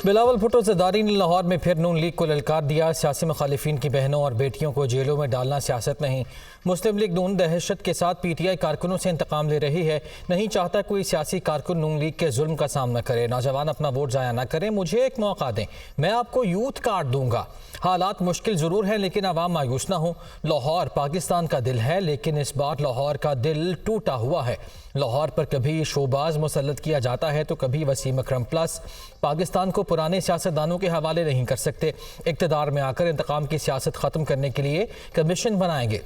बिलावल भुट्टो ज़रदारी ने लाहौर में फिर नून लीग को ललकार दिया। सियासी मुखालिफिन की बहनों और बेटियों को जेलों में डालना सियासत नहीं। मुस्लिम लीग नून दहशत के साथ पीटीआई कारकुनों से इंतकाम ले रही है। नहीं चाहता कोई सियासी कारकुन नून लीग के जुल्म का सामना करे। नौजवान अपना वोट ज़ाया ना करें, मुझे एक मौका दें, मैं आपको यूथ कार्ड दूंगा। हालात मुश्किल ज़रूर है लेकिन आवाम मायूस ना हो। लाहौर पाकिस्तान का दिल है लेकिन इस बार लाहौर का दिल टूटा हुआ है। लाहौर पर कभी शोबाज मुसल्लत किया जाता है तो कभी वसीम अकरम प्लस। पाकिस्तान को पुराने सियासतदानों के हवाले नहीं कर सकते। इक़्तिदार में आकर इंतकाम की सियासत ख़त्म करने के लिए कमीशन बनाएंगे।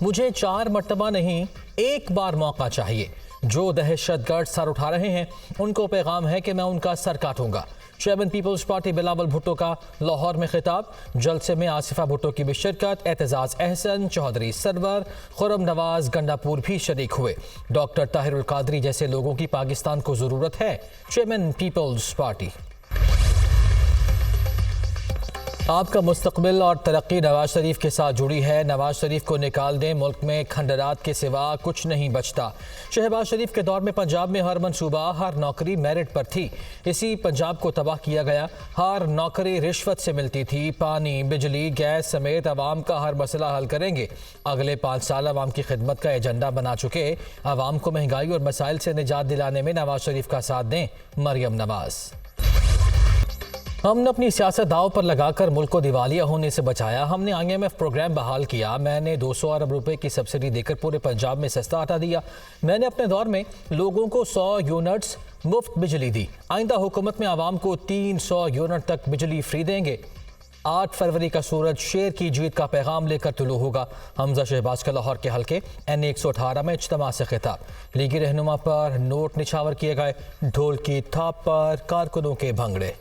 मुझे 4 मरतबा नहीं, एक बार मौका चाहिए। जो दहशतगर्द सर उठा रहे हैं उनको पैगाम है कि मैं उनका सर काटूंगा। चेयरमैन पीपल्स पार्टी बिलावल भुट्टो का लाहौर में खिताब। जलसे में आसिफा भुट्टो की भी शिरकत। एतजाज अहसन, चौधरी सरवर, खुरम नवाज गंडापुर भी शरीक हुए। डॉक्टर ताहिरुल कादरी जैसे लोगों की पाकिस्तान को ज़रूरत है। चेयरमैन पीपल्स पार्टी। आपका मुस्तकबिल और तरक्की नवाज शरीफ के साथ जुड़ी है। नवाज शरीफ को निकाल दें, मुल्क में खंडरात के सिवा कुछ नहीं बचता। शहबाज शरीफ के दौर में पंजाब में हर मनसूबा, हर नौकरी मेरिट पर थी। इसी पंजाब को तबाह किया गया। हर नौकरी रिश्वत से मिलती थी। पानी, बिजली, गैस समेत आवाम का हर मसला हल करेंगे। अगले 5 साल आवाम की खिदमत का एजेंडा बना चुके। आवाम को महंगाई और मसाइल से निजात दिलाने में नवाज शरीफ का साथ दें। मरियम नवाज। हमने अपनी सियासत दाव पर लगाकर मुल्क को दिवालिया होने से बचाया। हमने IMF प्रोग्राम बहाल किया। मैंने 200 अरब रुपए की सब्सिडी देकर पूरे पंजाब में सस्ता आटा दिया। मैंने अपने दौर में लोगों को 100 यूनिट्स मुफ्त बिजली दी। आइंदा हुकूमत में आवाम को 300 यूनिट तक बिजली फ्री देंगे। 8 फरवरी का सूरज शेर की जीत का पैगाम लेकर तुलू होगा। हमजा शहबाज का लाहौर के हल्के N118 में इज्तिमा से खिताब। लीगी रहनुमा पर नोट निछावर किए गए। ढोल की थाप पर कारकुनों के भंगड़े।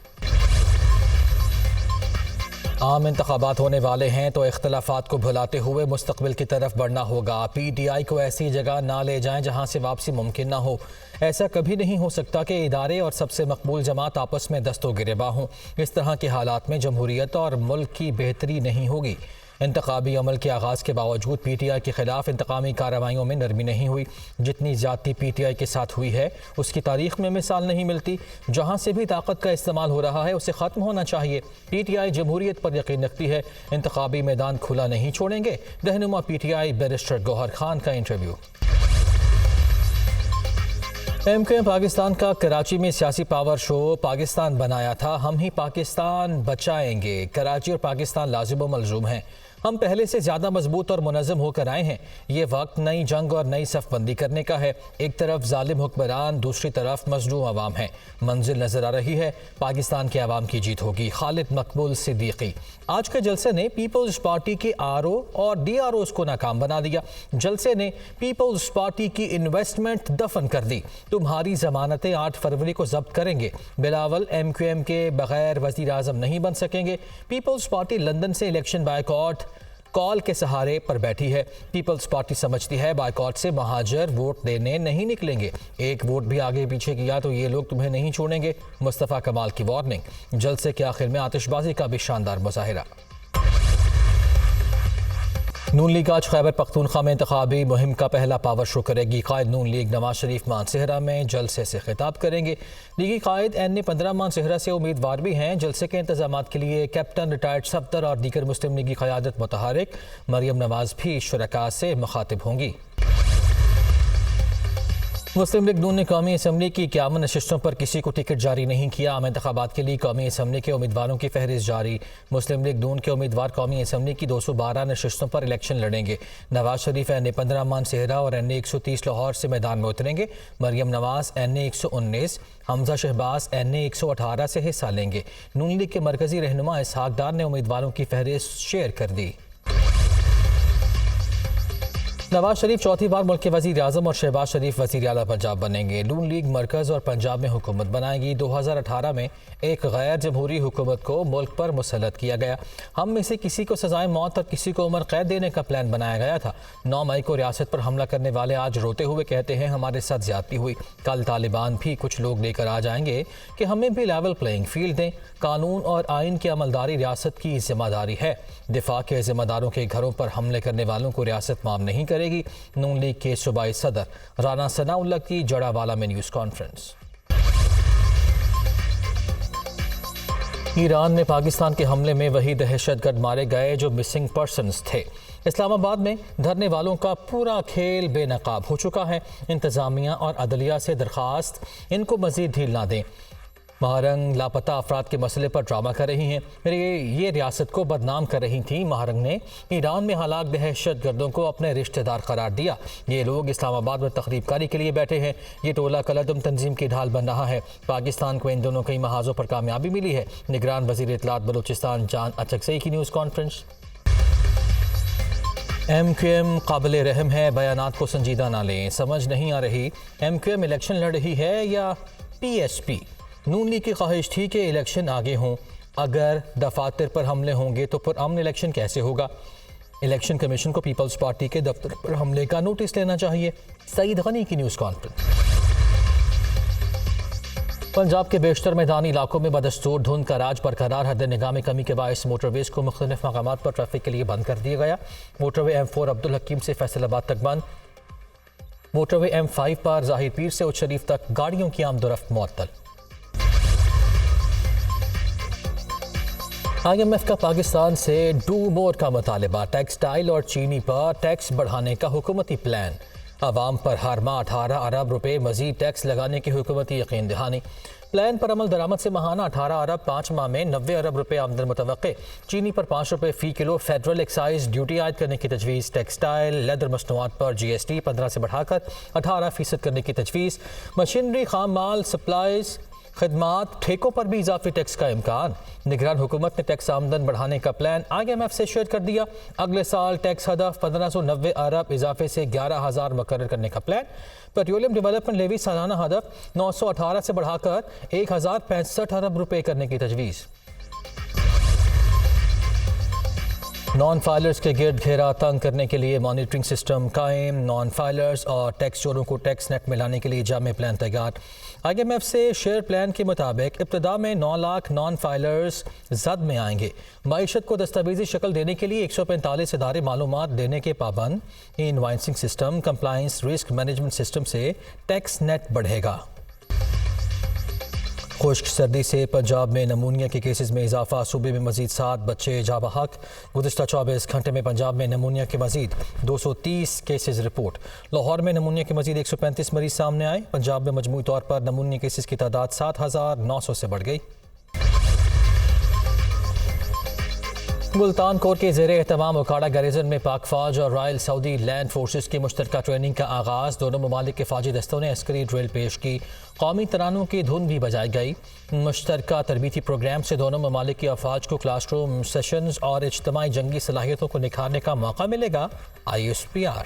आम इंतखाबात होने वाले हैं तो इख्तलाफात को भुलाते हुए मुस्तकबिल की तरफ बढ़ना होगा। PTI को ऐसी जगह ना ले जाएं जहां से वापसी मुमकिन ना हो। ऐसा कभी नहीं हो सकता कि इदारे और सबसे मकबूल जमात आपस में दस्तो गिरेबा हों। इस तरह के हालात में जमहूरियत और मुल्क की बेहतरी नहीं होगी। इंतखाबी अमल के आगाज़ के बावजूद PTI के खिलाफ इंतकामी कार्रवाइयों में नरमी नहीं हुई। जितनी ज़्यादती PTI के साथ हुई है उसकी तारीख में मिसाल नहीं मिलती। जहाँ से भी ताकत का इस्तेमाल हो रहा है उसे ख़त्म होना चाहिए। PTI जमहूरियत पर यकीन रखती है। इंतखाबी मैदान खुला नहीं छोड़ेंगे। रहनुमा PTI बैरिस्टर गौहर खान का इंटरव्यू। MKM पाकिस्तान का कराची में सियासी पावर शो पाकिस्तान बनाया था, हम ही पाकिस्तान बचाएंगे। कराची और पाकिस्तान लाजिम व मलजूम हैं। हम पहले से ज़्यादा मजबूत और मुनज़्ज़म होकर आए हैं। ये वक्त नई जंग और नई सफ़बंदी करने का है। एक तरफ जालिम हुक्मरान, दूसरी तरफ मजलूम आवाम है। मंजिल नज़र आ रही है, पाकिस्तान के आवाम की जीत होगी। खालिद मकबूल सिद्दीकी। आज के जलसे ने पीपल्स पार्टी के RO और DROs को नाकाम बना दिया। जलसे ने पीपल्स पार्टी की इन्वेस्टमेंट दफन कर दी। तुम्हारी जमानतें 8 फरवरी को जब्त करेंगे। बिलावल MQM के बगैर वज़ीर आज़म नहीं बन सकेंगे। पीपल्स पार्टी लंदन से इलेक्शन बायकॉट कॉल के सहारे पर बैठी है। पीपल्स पार्टी समझती है बायकॉट से महाजर वोट देने नहीं निकलेंगे। एक वोट भी आगे पीछे किया तो ये लोग तुम्हें नहीं छोड़ेंगे। मुस्तफ़ा कमाल की वार्निंग। जलसे के आखिर में आतिशबाजी का भी शानदार मुजाहिरा। नून लीग आज खैबर पख्तूनख्वा में इंतखाबी मुहिम का पहला पावर शो करेगी। कायद नून लीग नवाज शरीफ मानसेहरा में जलसे से खिताब करेंगे। लीगी कायद N15 मानसेहरा से उम्मीदवार भी हैं। जलसे के इंतजामात के लिए कैप्टन, रिटायर्ड सफदर और दीगर मुस्लिम लीगी क़यादत मुतहरिक। मरियम नवाज भी शुरका से मुखातिब होंगी। मुस्लिम लीग नून ने कौमी असम्बली की 51 नशिस्तों पर किसी को टिकट जारी नहीं किया। आम इंतखाबात के लिए कौमी असम्बली के उम्मीदवारों की फहरिस्त जारी। मुस्लिम लीग नून के उम्मीदवार कौमी असम्बली की 212 नशिस्तों पर इलेक्शन लड़ेंगे। नवाज शरीफ N15 मानसेहरा और N130 लाहौर से मैदान में उतरेंगे। मरियम नवाज N119, हमजा शहबाज N118 से हिस्सा लेंगे। नून लीग के मरकजी रहनुमा इसहाक डार ने उम्मीदवारों की फहरिस्त शेयर कर दी। नवाज शरीफ चौथी बार मुल्क के वज़ीर आज़म और शहबाज शरीफ वज़ीर आला पंजाब बनेंगे। नून लीग मरकज़ और पंजाब में हुकूमत बनाएगी। 2018 में एक गैर जमहूरी हुकूमत को मुल्क पर मुसल्लत किया गया। हम में से किसी को सजाए मौत और किसी को उम्र कैद देने का प्लान बनाया गया था। 9 मई को रियासत पर हमला करने वाले आज रोते हुए कहते हैं हमारे साथ ज्यादती हुई। कल तालिबान भी कुछ लोग लेकर आ जाएंगे कि हमें भी लेवल प्लेइंग फील्ड दें। कानून और आइन की अमलदारी रियासत की जिम्मेदारी है। दिफा के जिम्मेदारों के घरों पर हमले करने वालों को रियासत माफ नहीं करेगी। नून लीग के सूबाई सदर राना सनाउल्लाह की जड़ावाला में न्यूज़ कॉन्फ्रेंस। ईरान में पाकिस्तान के हमले में वही दहशतगर्द मारे गए जो मिसिंग पर्सन्स थे। इस्लामाबाद में धरने वालों का पूरा खेल बेनकाब हो चुका है। इंतजामिया और अदलिया से दरख्वास्त इनको मजीद ढील ना दें। महारंग लापता अफराद के मसले पर ड्रामा कर रही हैं। ये रियासत को बदनाम कर रही थी। महारंग ने ईरान में हलाक दहशतगर्दों को अपने रिश्तेदार करार दिया। ये लोग इस्लामाबाद में तकरीबकारी के लिए बैठे हैं। ये टोला कलदम तंजीम की ढाल बन रहा है। पाकिस्तान को इन दोनों कई महाजों पर कामयाबी मिली है। निगरान वज़ीर इत्तलात बलूचिस्तान जान अचकज़ई की न्यूज़ कॉन्फ्रेंस। MQM काबिल रहम है, बयानात को संजीदा ना लें। समझ नहीं आ रही MQM इलेक्शन लड़ रही है या PSP। नून लीग की ख्वाहिश थी कि इलेक्शन आगे हों। अगर दफातर पर हमले होंगे तो पुरअमन इलेक्शन कैसे होगा। इलेक्शन कमीशन को पीपल्स पार्टी के दफ्तर पर हमले का नोटिस लेना चाहिए। सईद गनी की न्यूज़ कॉन्फ्रेंस। पंजाब के बेशतर मैदानी इलाकों में बदस्तूर धुंध का राज बरकरार। हद निगाह में कमी के बायस मोटरवेज को मुख्तलिफ मकामात पर ट्रैफिक के लिए बंद कर दिया गया। मोटरवे M4 अब्दुल हकीम से फैसलाबाद तक बंद। मोटरवे M5 पर ज़ाहिर पीर से उच्च शरीफ तक गाड़ियों की आमदोरफ्त मुअत्तल। IMF का पाकिस्तान से डू मोर का मुतालबा। टेक्सटाइल और चीनी पर टैक्स बढ़ाने का हुकूमती प्लान। आवाम पर हर माह 18 अरब रुपए मजीद टैक्स लगाने की हुकूमती यकीन दहानी। प्लान पर अमल दरामद से माहाना 18 अरब 5 माह में 90 अरब रुपए आमदन मुतवक्के। चीनी पर 5 रुपए फ़ी किलो फेडरल एक्साइज ड्यूटी आयद करने की तजवीज़। टेक्सटाइल लेदर मसनूआत पर GST 15 से बढ़ाकर 18% करने की तजवीज़। मशीनरी, खाम माल, सप्लाईज, खदमात, ठेकों पर भी इजाफी टैक्स का इम्कान। निगरान हुकूमत ने टैक्स आमदन बढ़ाने का प्लान IMF से शेयर कर दिया। अगले साल टैक्स हदफ 1590 अरब इजाफे से 11,000 मुकर्रर करने का प्लान। पेट्रोलियम डेवलपमेंट लेवी सालाना हदफ 918 से बढ़ाकर 1065 अरब रुपए करने की तजवीज़। नॉन फाइलर्स के गिर्द घेरा तंग करने के लिए मॉनिटरिंग सिस्टम कायम। नॉन फाइलर्स और टैक्स चोरों को टैक्स नेट में लाने के लिए जामे प्लान तैयार। IMF से शेयर प्लान के मुताबिक इब्तदा में 9 लाख नॉन फाइलर्स जद में आएंगे। मईशत को दस्तावेजी शक्ल देने के लिए 145 इदारे मालूमात देने के पाबंद। Invoicing system, compliance, risk management system से टैक्स नेट बढ़ेगा। खुश्क सर्दी से पंजाब में नमूनिया के केसेस में इजाफा। सूबे में मजीद 7 बच्चे जा बहक। गुज़िश्ता 24 घंटे में पंजाब में नमूनिया के मजीद 230 केसेस रिपोर्ट। लाहौर में नमूनिया के मजीद 135 मरीज सामने आए। पंजाब में मजमूई तौर पर नमूनिया केसेस की तादाद 7,900 से बढ़ गई। मुल्तान कोर के ज़ेरे एहतमाम ओकाड़ा गैरिजन में पाक फौज और रॉयल सऊदी लैंड फोर्सेस की मुश्तरका ट्रेनिंग का आगाज़। दोनों ममालिक के फौजी दस्तों ने अस्करी ड्रिल पेश की। कौमी तरानों की धुन भी बजाई गई। मुश्तरका तरबीती प्रोग्राम से दोनों ममालिक की अफवाज को क्लासरूम सेशंस और इज्तिमाई जंगी सलाहियतों को निखारने का मौका मिलेगा। ISPR